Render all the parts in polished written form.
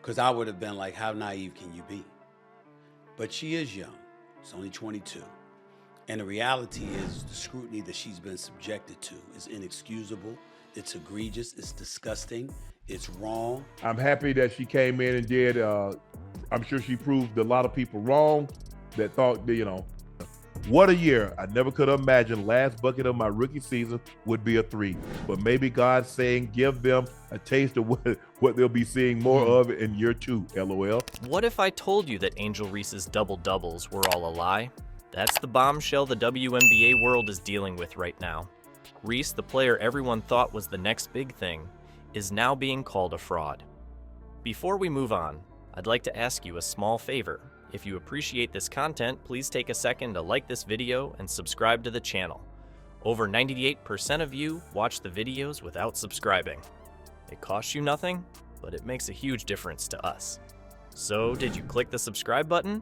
Because I would have been like, how naive can you be? But she is young. She's only 22. And the reality is the scrutiny that she's been subjected to is inexcusable. It's egregious. It's disgusting. It's wrong. I'm happy that she came in and did. I'm sure she proved a lot of people wrong that thought, what a year. I never could have imagined last bucket of my rookie season would be a 3. But maybe God's saying give them a taste of what they'll be seeing more of in year 2, LOL. What if I told you that Angel Reese's double-doubles were all a lie? That's the bombshell the WNBA world is dealing with right now. Reese, the player everyone thought was the next big thing, is now being called a fraud. Before we move on, I'd like to ask you a small favor. If you appreciate this content, please take a second to like this video and subscribe to the channel. Over 98% of you watch the videos without subscribing. It costs you nothing, but it makes a huge difference to us. So, did you click the subscribe button?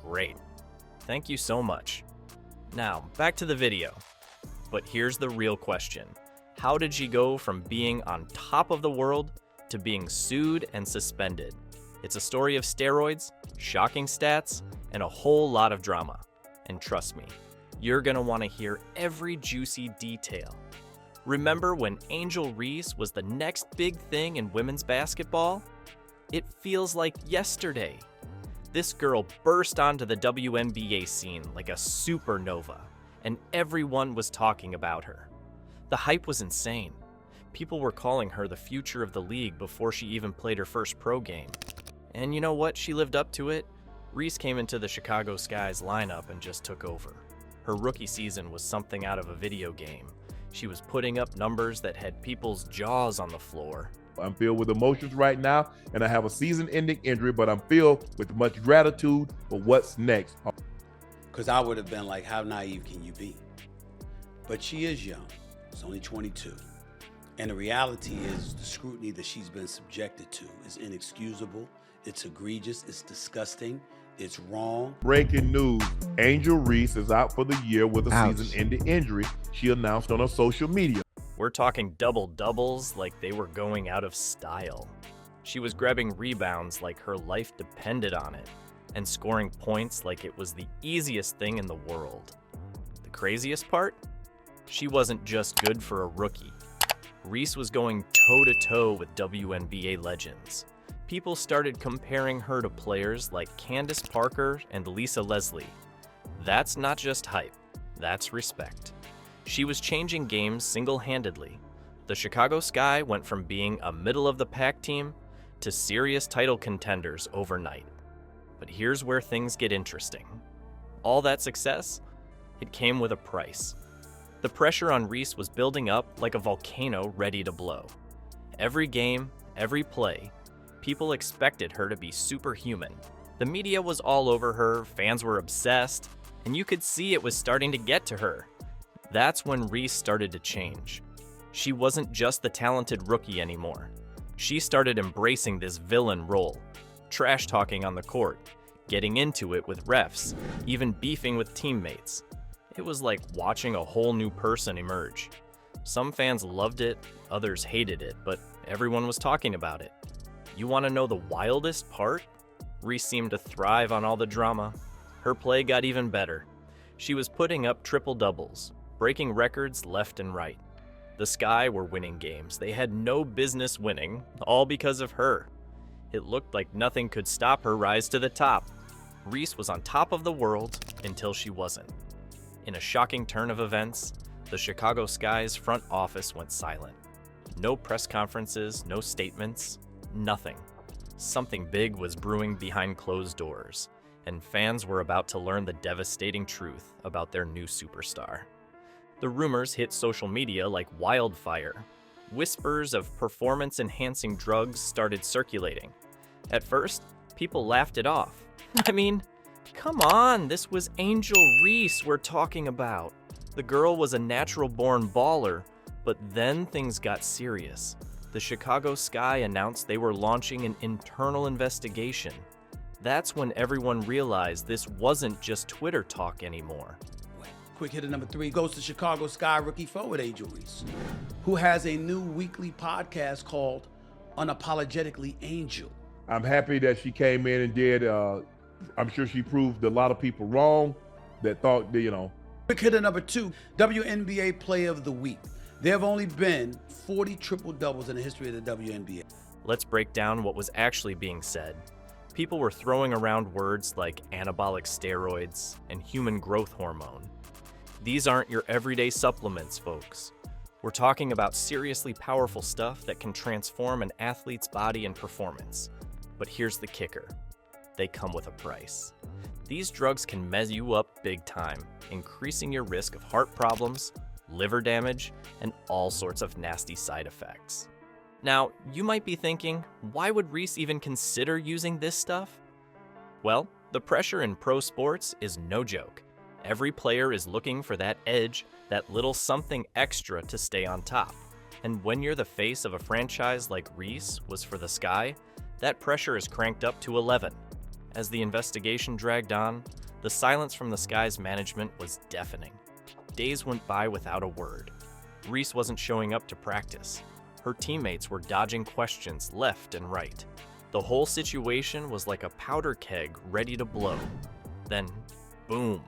Great. Thank you so much. Now, back to the video. But here's the real question. How did she go from being on top of the world to being sued and suspended? It's a story of steroids, shocking stats, and a whole lot of drama. And trust me, you're gonna wanna hear every juicy detail. Remember when Angel Reese was the next big thing in women's basketball? It feels like yesterday. This girl burst onto the WNBA scene like a supernova, and everyone was talking about her. The hype was insane. People were calling her the future of the league before she even played her first pro game. And you know what? She lived up to it. Reese came into the Chicago Sky's lineup and just took over. Her rookie season was something out of a video game. She was putting up numbers that had people's jaws on the floor. I'm filled with emotions right now, and I have a season-ending injury, but I'm filled with much gratitude for what's next. Because I would have been like, how naive can you be? But she is young. She's only 22. And the reality is the scrutiny that she's been subjected to is inexcusable. It's egregious. It's disgusting. It's wrong. Breaking news. Angel Reese is out for the year with a season-ending injury, she announced on her social media. We're talking double-doubles like they were going out of style. She was grabbing rebounds like her life depended on it, and scoring points like it was the easiest thing in the world. The craziest part? She wasn't just good for a rookie. Reese was going toe-to-toe with WNBA legends. People started comparing her to players like Candace Parker and Lisa Leslie. That's not just hype, that's respect. She was changing games single-handedly. The Chicago Sky went from being a middle-of-the-pack team to serious title contenders overnight. But here's where things get interesting. All that success, it came with a price. The pressure on Reese was building up like a volcano ready to blow. Every game, every play, people expected her to be superhuman. The media was all over her, fans were obsessed, and you could see it was starting to get to her. That's when Reese started to change. She wasn't just the talented rookie anymore. She started embracing this villain role, trash-talking on the court, getting into it with refs, even beefing with teammates. It was like watching a whole new person emerge. Some fans loved it, others hated it, but everyone was talking about it. You want to know the wildest part? Reese seemed to thrive on all the drama. Her play got even better. She was putting up triple-doubles, breaking records left and right. The Sky were winning games they had no business winning, all because of her. It looked like nothing could stop her rise to the top. Reese was on top of the world until she wasn't. In a shocking turn of events, the Chicago Sky's front office went silent. No press conferences, no statements, nothing. Something big was brewing behind closed doors, and fans were about to learn the devastating truth about their new superstar. The rumors hit social media like wildfire. Whispers of performance-enhancing drugs started circulating. At first, people laughed it off. I mean, come on, this was Angel Reese we're talking about. The girl was a natural-born baller, but then things got serious. The Chicago Sky announced they were launching an internal investigation. That's when everyone realized this wasn't just Twitter talk anymore. Quick hitter number 3 goes to Chicago Sky rookie forward Angel Reese, who has a new weekly podcast called Unapologetically Angel. I'm happy that she came in and did. I'm sure she proved a lot of people wrong that thought that, Quick hitter number 2, WNBA Player of the Week. There have only been 40 triple-doubles in the history of the WNBA. Let's break down what was actually being said. People were throwing around words like anabolic steroids and human growth hormone. These aren't your everyday supplements, folks. We're talking about seriously powerful stuff that can transform an athlete's body and performance. But here's the kicker. They come with a price. These drugs can mess you up big time, increasing your risk of heart problems, liver damage, and all sorts of nasty side effects. Now, you might be thinking, why would Reese even consider using this stuff? Well, the pressure in pro sports is no joke. Every player is looking for that edge, that little something extra to stay on top. And when you're the face of a franchise like Reese was for the Sky, that pressure is cranked up to 11. As the investigation dragged on, the silence from the Sky's management was deafening. Days went by without a word. Reese wasn't showing up to practice. Her teammates were dodging questions left and right. The whole situation was like a powder keg ready to blow. Then, boom.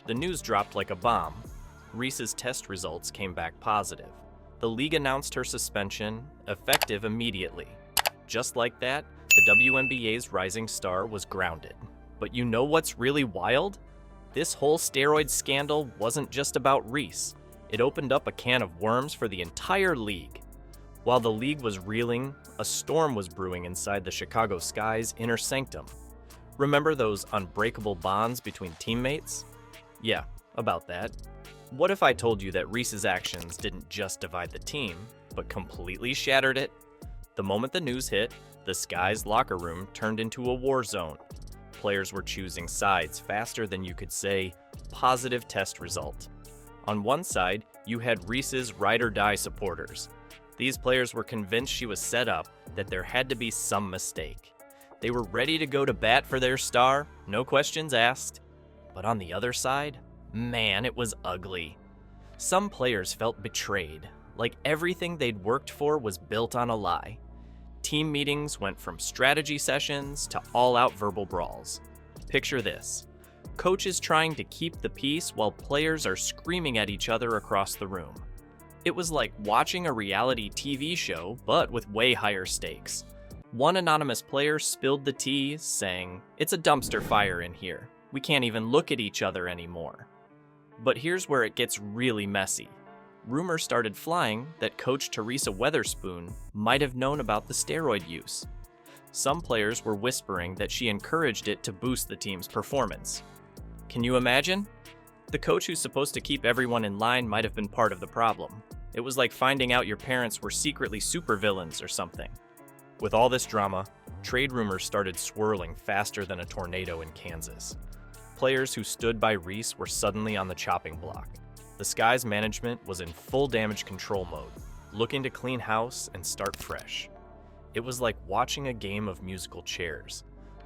The news dropped like a bomb. Reese's test results came back positive. The league announced her suspension, effective immediately. Just like that, the WNBA's rising star was grounded. But you know what's really wild? This whole steroid scandal wasn't just about Reese. It opened up a can of worms for the entire league. While the league was reeling, a storm was brewing inside the Chicago Sky's inner sanctum. Remember those unbreakable bonds between teammates? Yeah, about that. What if I told you that Reese's actions didn't just divide the team, but completely shattered it? The moment the news hit, the Sky's locker room turned into a war zone. Players were choosing sides faster than you could say, positive test result. On one side, you had Reese's ride or die supporters. These players were convinced she was set up, that there had to be some mistake. They were ready to go to bat for their star, no questions asked. But on the other side, man, it was ugly. Some players felt betrayed, like everything they'd worked for was built on a lie. Team meetings went from strategy sessions to all-out verbal brawls. Picture this. Coaches trying to keep the peace while players are screaming at each other across the room. It was like watching a reality TV show, but with way higher stakes. One anonymous player spilled the tea, saying, "It's a dumpster fire in here. We can't even look at each other anymore." But here's where it gets really messy. Rumors started flying that coach Teresa Weatherspoon might have known about the steroid use. Some players were whispering that she encouraged it to boost the team's performance. Can you imagine? The coach who's supposed to keep everyone in line might have been part of the problem. It was like finding out your parents were secretly supervillains or something. With all this drama, trade rumors started swirling faster than a tornado in Kansas. Players who stood by Reese were suddenly on the chopping block. The Sky's management was in full damage control mode, looking to clean house and start fresh. It was like watching a game of musical chairs,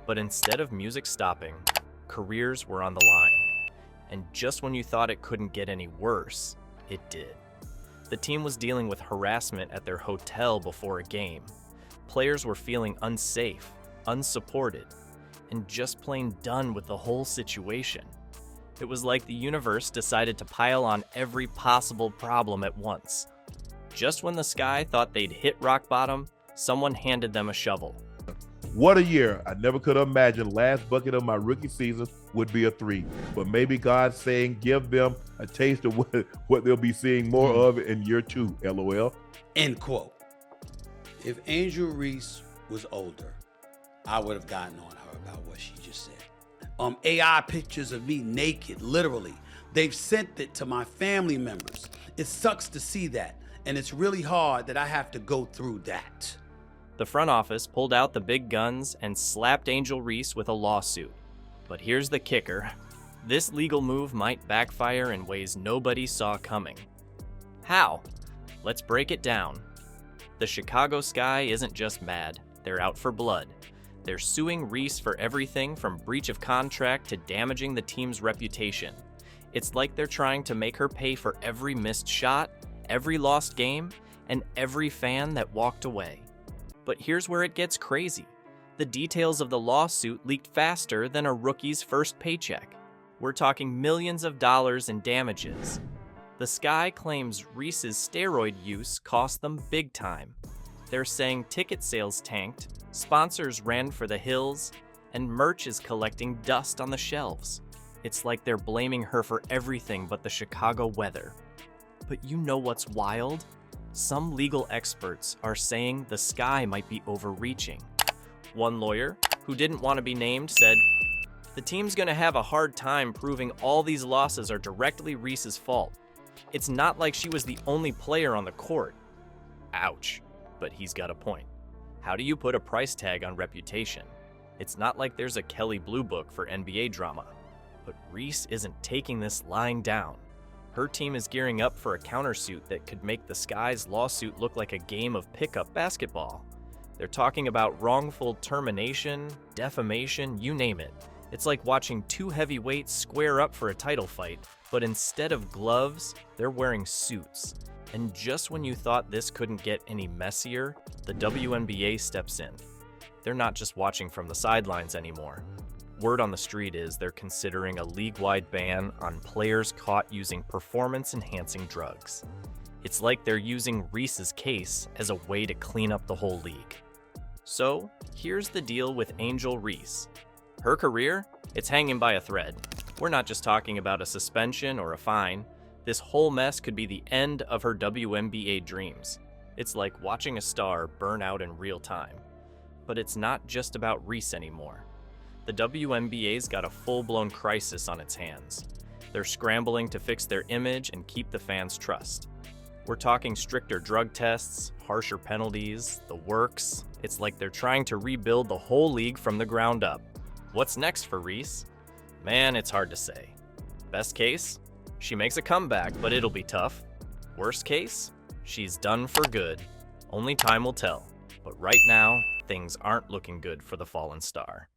but instead of music stopping, careers were on the line. And just when you thought it couldn't get any worse, it did. The team was dealing with harassment at their hotel before a game. Players were feeling unsafe, unsupported, and just plain done with the whole situation. It was like the universe decided to pile on every possible problem at once. Just when the Sky thought they'd hit rock bottom, someone handed them a shovel. What a year. I never could have imagined last bucket of my rookie season would be a 3. But maybe God's saying give them a taste of what they'll be seeing more of in year 2, LOL. End quote. If Angel Reese was older, I would have gotten on her about what she just said. AI pictures of me naked, literally. They've sent it to my family members. It sucks to see that, and it's really hard that I have to go through that. The front office pulled out the big guns and slapped Angel Reese with a lawsuit. But here's the kicker. This legal move might backfire in ways nobody saw coming. How? Let's break it down. The Chicago Sky isn't just mad, they're out for blood. They're suing Reese for everything from breach of contract to damaging the team's reputation. It's like they're trying to make her pay for every missed shot, every lost game, and every fan that walked away. But here's where it gets crazy. The details of the lawsuit leaked faster than a rookie's first paycheck. We're talking millions of dollars in damages. The Sky claims Reese's steroid use cost them big time. They're saying ticket sales tanked, sponsors ran for the hills, and merch is collecting dust on the shelves. It's like they're blaming her for everything but the Chicago weather. But you know what's wild? Some legal experts are saying the Sky might be overreaching. One lawyer, who didn't want to be named, said, "The team's going to have a hard time proving all these losses are directly Reese's fault. It's not like she was the only player on the court." Ouch, but he's got a point. How do you put a price tag on reputation? It's not like there's a Kelly Blue Book for NBA drama. But Reese isn't taking this lying down. Her team is gearing up for a countersuit that could make the Sky's lawsuit look like a game of pickup basketball. They're talking about wrongful termination, defamation, you name it. It's like watching two heavyweights square up for a title fight, but instead of gloves, they're wearing suits. And just when you thought this couldn't get any messier, the WNBA steps in. They're not just watching from the sidelines anymore. Word on the street is they're considering a league-wide ban on players caught using performance-enhancing drugs. It's like they're using Reese's case as a way to clean up the whole league. So, here's the deal with Angel Reese. Her career? It's hanging by a thread. We're not just talking about a suspension or a fine. This whole mess could be the end of her WNBA dreams. It's like watching a star burn out in real time. But it's not just about Reese anymore. The WNBA's got a full-blown crisis on its hands. They're scrambling to fix their image and keep the fans' trust. We're talking stricter drug tests, harsher penalties, the works. It's like they're trying to rebuild the whole league from the ground up. What's next for Reese? Man, it's hard to say. Best case? She makes a comeback, but it'll be tough. Worst case? She's done for good. Only time will tell. But right now, things aren't looking good for the fallen star.